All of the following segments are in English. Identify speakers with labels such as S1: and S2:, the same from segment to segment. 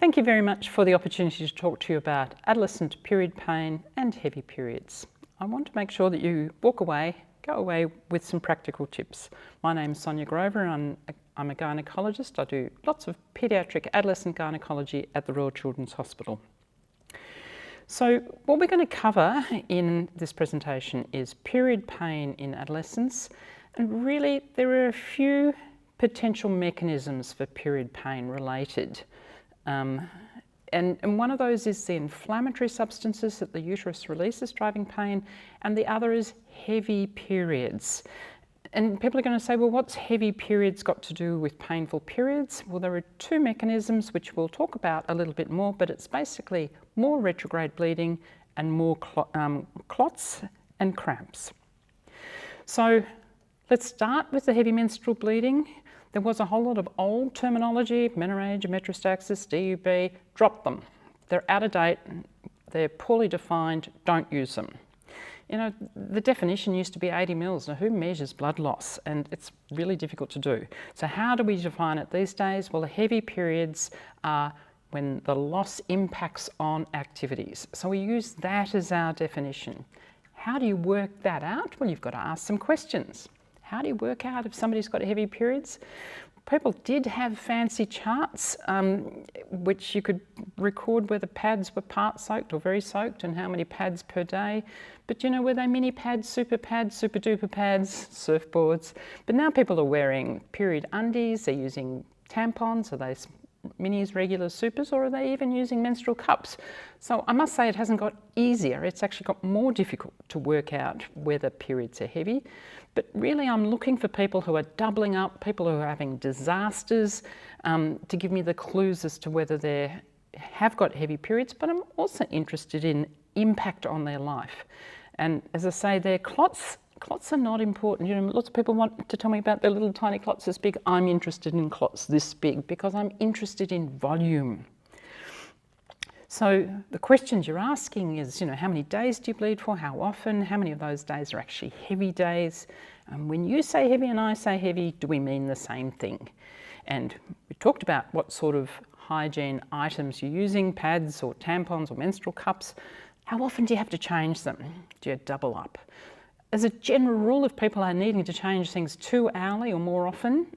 S1: Thank you very much for the opportunity to talk to you about adolescent period pain and heavy periods. I want to make sure that you go away with some practical tips. My name's Sonia Grover and I'm a gynaecologist. I do lots of paediatric adolescent gynaecology at the Royal Children's Hospital. So what we're going to cover in this presentation is period pain in adolescents, and really there are a few potential mechanisms for period pain related. And one of those is the inflammatory substances that the uterus releases driving pain, and the other is heavy periods. And people are going to say, well, what's heavy periods got to do with painful periods? Well, there are two mechanisms which we'll talk about a little bit more, but it's basically more retrograde bleeding and more clots and cramps. So let's start with the heavy menstrual bleeding. There was a whole lot of old terminology, menorrhagia, metastasis, DUB, drop them. They're out of date, they're poorly defined, don't use them. You know, the definition used to be 80 mils. Now, who measures blood loss? And it's really difficult to do. So how do we define it these days? Well, the heavy periods are when the loss impacts on activities. So we use that as our definition. How do you work that out? Well, you've got to ask some questions. How do you work out if somebody's got heavy periods? People did have fancy charts which you could record whether pads were part soaked or very soaked and how many pads per day. But you know, were they mini pads, super duper pads, surfboards? But now people are wearing period undies, they're using tampons, are they minis, regular supers, or are they even using menstrual cups? So I must say it hasn't got easier, it's actually got more difficult to work out whether periods are heavy. But really I'm looking for people who are doubling up, people who are having disasters, to give me the clues as to whether they have got heavy periods, but I'm also interested in impact on their life. And as I say, their clots are not important. You know, lots of people want to tell me about their little tiny clots this big. I'm interested in clots this big because I'm interested in volume. So the questions you're asking is, you know, how many days do you bleed for? How often? How many of those days are actually heavy days? When you say heavy and I say heavy, do we mean the same thing? And we talked about what sort of hygiene items you're using, pads or tampons or menstrual cups. How often do you have to change them? Do you double up? As a general rule, if people are needing to change things 2 hourly or more often,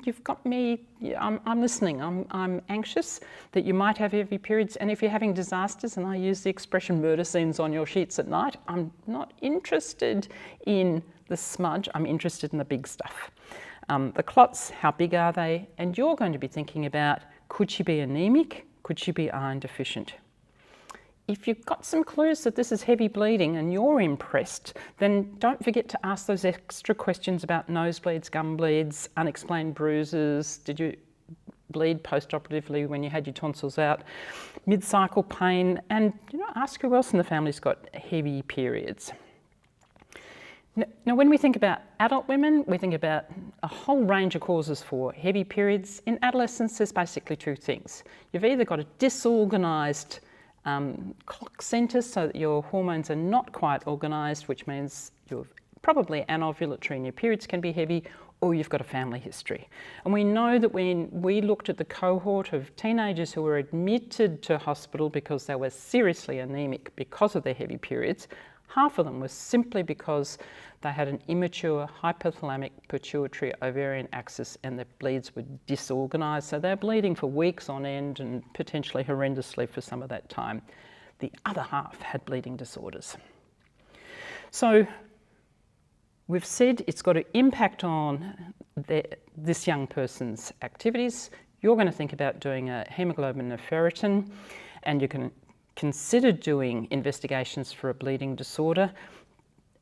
S1: you've got me, I'm listening, I'm anxious that you might have heavy periods, and if you're having disasters, and I use the expression murder scenes on your sheets at night, I'm not interested in the smudge, I'm interested in the big stuff. The clots, how big are they? And you're going to be thinking about, could she be anemic? Could she be iron deficient? If you've got some clues that this is heavy bleeding and you're impressed, then don't forget to ask those extra questions about nosebleeds, gum bleeds, unexplained bruises, did you bleed post-operatively when you had your tonsils out, mid-cycle pain, and you know, ask who else in the family's got heavy periods. Now, when we think about adult women, we think about a whole range of causes for heavy periods. In adolescence, there's basically two things. You've either got a disorganised clock centres so that your hormones are not quite organised, which means you're probably anovulatory and your periods can be heavy, or you've got a family history. And we know that when we looked at the cohort of teenagers who were admitted to hospital because they were seriously anemic because of their heavy periods, half of them was simply because they had an immature hypothalamic pituitary ovarian axis and their bleeds were disorganised. So they're bleeding for weeks on end and potentially horrendously for some of that time. The other half had bleeding disorders. So we've said it's got to impact on this young person's activities. You're going to think about doing a haemoglobin and a ferritin, and you can consider doing investigations for a bleeding disorder,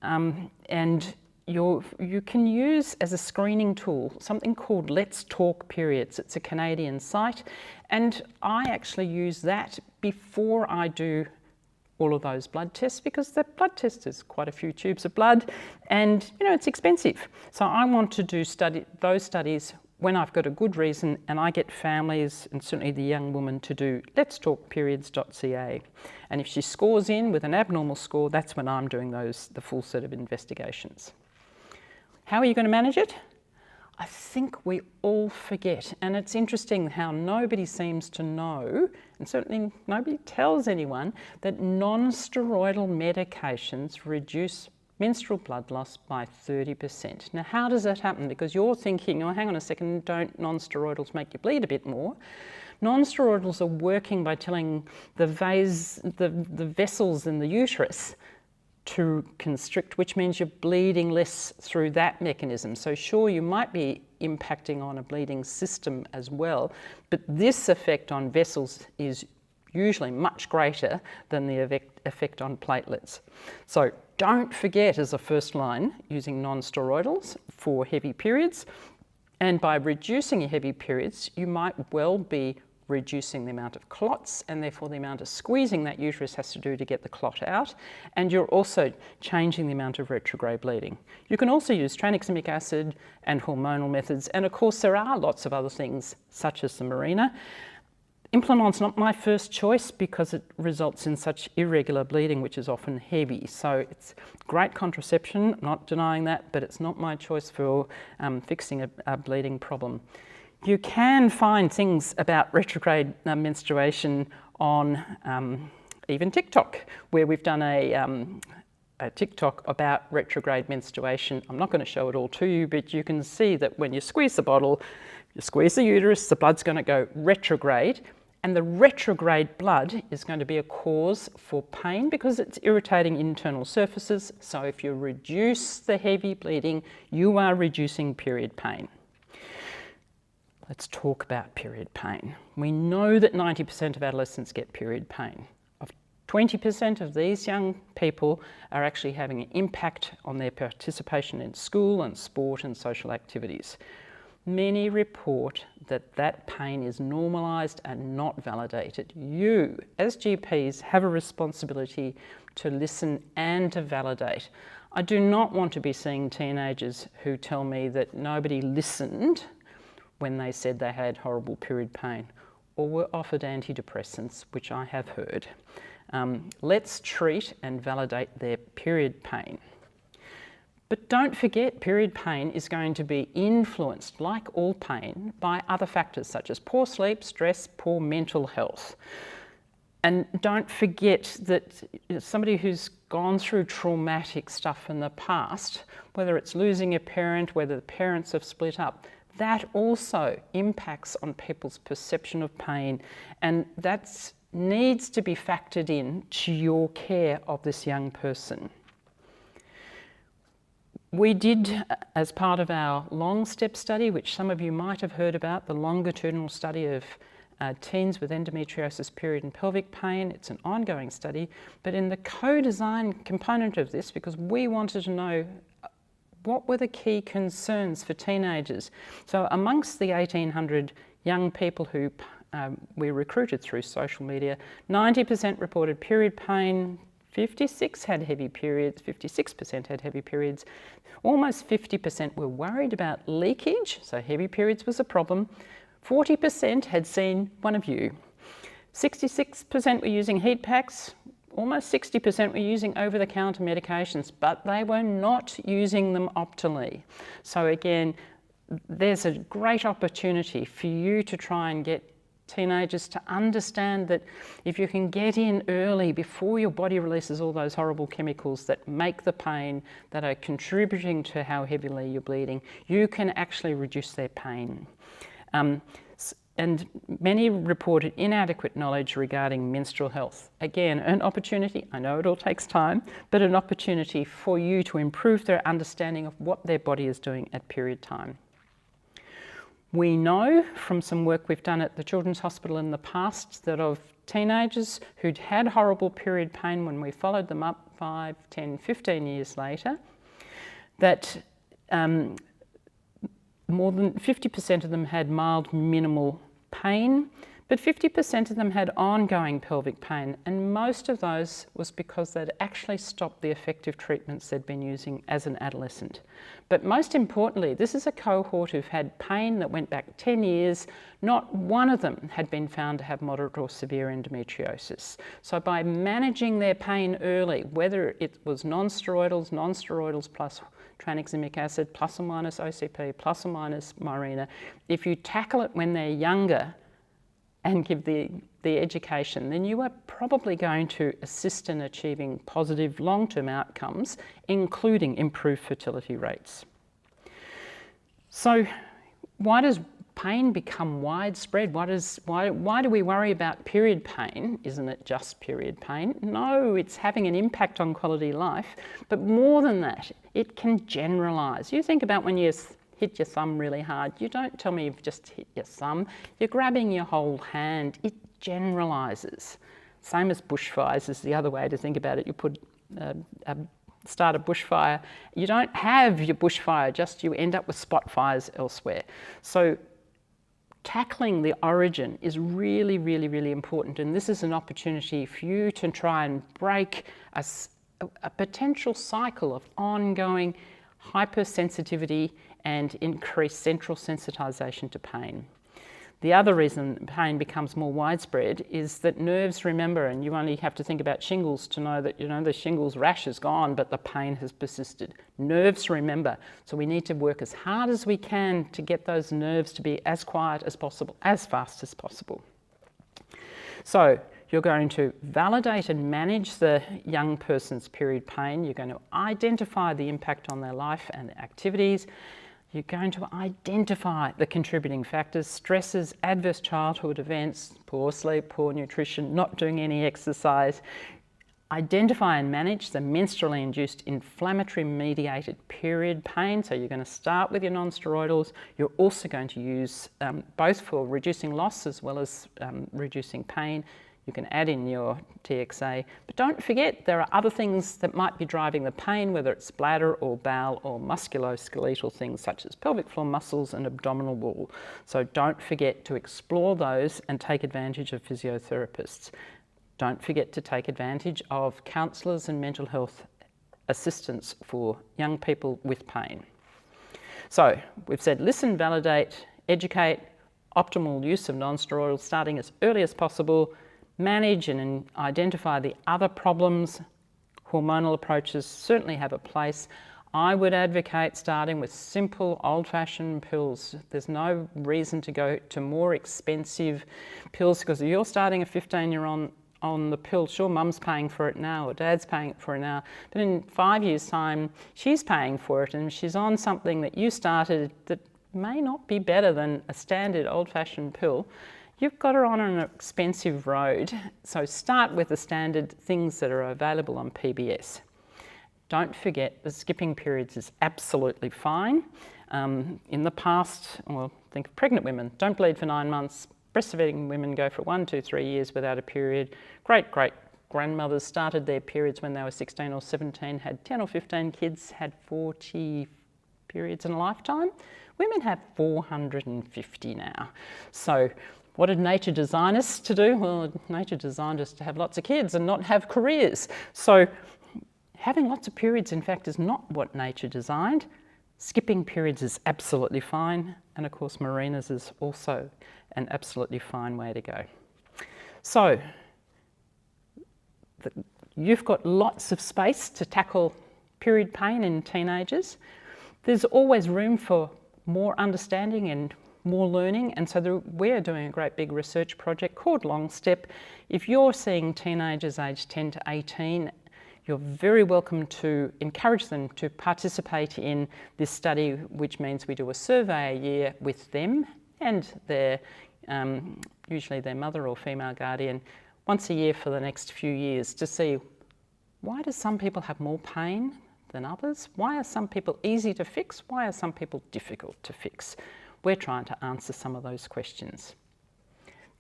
S1: and you can use as a screening tool something called Let's Talk Periods. It's a Canadian site, and I actually use that before I do all of those blood tests, because the blood test is quite a few tubes of blood and you know it's expensive. So I want to do those studies when I've got a good reason, and I get families and certainly the young woman to do letstalkperiods.ca. And if she scores in with an abnormal score, that's when I'm doing the full set of investigations. How are you going to manage it? I think we all forget, and it's interesting how nobody seems to know, and certainly nobody tells anyone, that non-steroidal medications reduce menstrual blood loss by 30%. Now, how does that happen? Because you're thinking, oh, hang on a second, don't non-steroidals make you bleed a bit more? Non-steroidals are working by telling the vessels in the uterus to constrict, which means you're bleeding less through that mechanism. So sure, you might be impacting on a bleeding system as well, but this effect on vessels is usually much greater than the effect on platelets. So don't forget, as a first line, using non-steroidals for heavy periods. And by reducing your heavy periods, you might well be reducing the amount of clots and therefore the amount of squeezing that uterus has to do to get the clot out, and you're also changing the amount of retrograde bleeding. You can also use tranexamic acid and hormonal methods, and of course there are lots of other things such as the Mirena. Implanon not my first choice because it results in such irregular bleeding, which is often heavy. So it's great contraception, not denying that, but it's not my choice for fixing a bleeding problem. You can find things about retrograde menstruation on even TikTok, where we've done a TikTok about retrograde menstruation. I'm not going to show it all to you, but you can see that when you squeeze the bottle, you squeeze the uterus, the blood's going to go retrograde, and the retrograde blood is going to be a cause for pain because it's irritating internal surfaces. So if you reduce the heavy bleeding, you are reducing period pain. Let's talk about period pain. We know that 90% of adolescents get period pain. 20% of these young people are actually having an impact on their participation in school and sport and social activities. Many report that that pain is normalised and not validated. You, as GPs, have a responsibility to listen and to validate. I do not want to be seeing teenagers who tell me that nobody listened when they said they had horrible period pain or were offered antidepressants, which I have heard. Let's treat and validate their period pain. But don't forget, period pain is going to be influenced, like all pain, by other factors such as poor sleep, stress, poor mental health. And don't forget that somebody who's gone through traumatic stuff in the past, whether it's losing a parent, whether the parents have split up, that also impacts on people's perception of pain, and that needs to be factored in to your care of this young person. We did, as part of our long step study, which some of you might have heard about, the longitudinal study of teens with endometriosis, period and pelvic pain. It's an ongoing study, but in the co-design component of this, because we wanted to know what were the key concerns for teenagers. So amongst the 1,800 young people who we recruited through social media, 90% reported period pain, 56% had heavy periods, 56% had heavy periods, almost 50% were worried about leakage, so heavy periods was a problem, 40% had seen one of you, 66% were using heat packs, almost 60% were using over-the-counter medications, but they were not using them optimally. So again, there's a great opportunity for you to try and get teenagers to understand that if you can get in early before your body releases all those horrible chemicals that make the pain, that are contributing to how heavily you're bleeding, you can actually reduce their pain. And many reported inadequate knowledge regarding menstrual health. Again, an opportunity, I know it all takes time, but an opportunity for you to improve their understanding of what their body is doing at period time. We know from some work we've done at the Children's Hospital in the past that of teenagers who'd had horrible period pain when we followed them up 5, 10, 15 years later, that more than 50% of them had mild minimal pain, but 50% of them had ongoing pelvic pain, and most of those was because they'd actually stopped the effective treatments they'd been using as an adolescent. But most importantly, this is a cohort who've had pain that went back 10 years. Not one of them had been found to have moderate or severe endometriosis. So by managing their pain early, whether it was non-steroidals plus tranexamic acid, plus or minus OCP, plus or minus Mirena. If you tackle it when they're younger and give the education, then you are probably going to assist in achieving positive long-term outcomes, including improved fertility rates. So why does pain become widespread? Why do we worry about period pain? Isn't it just period pain? No, it's having an impact on quality of life, but more than that, it can generalise. You think about when you hit your thumb really hard. You don't tell me you've just hit your thumb. You're grabbing your whole hand. It generalises. Same as bushfires is the other way to think about it. You start a bushfire. You don't have your bushfire, just you end up with spot fires elsewhere. So tackling the origin is really, really, really important, and this is an opportunity for you to try and break a potential cycle of ongoing hypersensitivity and increased central sensitisation to pain. The other reason pain becomes more widespread is that nerves remember, and you only have to think about shingles to know that, the shingles rash is gone, but the pain has persisted. Nerves remember, so we need to work as hard as we can to get those nerves to be as quiet as possible, as fast as possible. So you're going to validate and manage the young person's period pain. You're going to identify the impact on their life and their activities. You're going to identify the contributing factors, stresses, adverse childhood events, poor sleep, poor nutrition, not doing any exercise. Identify and manage the menstrually induced inflammatory mediated period pain. So you're going to start with your non-steroidals. You're also going to use both for reducing loss as well as reducing pain. You can add in your TXA, but don't forget there are other things that might be driving the pain, whether it's bladder or bowel or musculoskeletal things such as pelvic floor muscles and abdominal wall. So don't forget to explore those and take advantage of physiotherapists. Don't forget to take advantage of counsellors and mental health assistance for young people with pain. So we've said listen, validate, educate, optimal use of non-steroidals starting as early as possible, manage and identify the other problems. Hormonal approaches certainly have a place. I would advocate starting with simple old-fashioned pills. There's no reason to go to more expensive pills, because if you're starting a 15-year-old on the pill, sure, mum's paying for it now or dad's paying for it now, but in 5 years' time she's paying for it and she's on something that you started that may not be better than a standard old-fashioned pill. You've got her on an expensive road, so start with the standard things that are available on PBS. Don't forget that skipping periods is absolutely fine. In the past, well, think of pregnant women, don't bleed for 9 months. Breastfeeding women go for 1, 2, 3 years without a period. Great-great-grandmothers started their periods when they were 16 or 17, had 10 or 15 kids, had 40 periods in a lifetime. Women have 450 now. So what did nature design us to do? Well, nature designed us to have lots of kids and not have careers. So having lots of periods, in fact, is not what nature designed. Skipping periods is absolutely fine. And of course, Mirena's is also an absolutely fine way to go. So you've got lots of space to tackle period pain in teenagers. There's always room for more understanding and more learning, and so we're doing a great big research project called Long Step. If you're seeing teenagers aged 10 to 18, you're very welcome to encourage them to participate in this study, which means we do a survey a year with them and their usually their mother or female guardian once a year for the next few years to see, why do some people have more pain than others? Why are some people easy to fix? Why are some people difficult to fix? We're trying to answer some of those questions.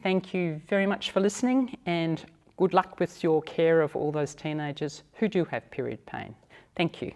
S1: Thank you very much for listening, and good luck with your care of all those teenagers who do have period pain. Thank you.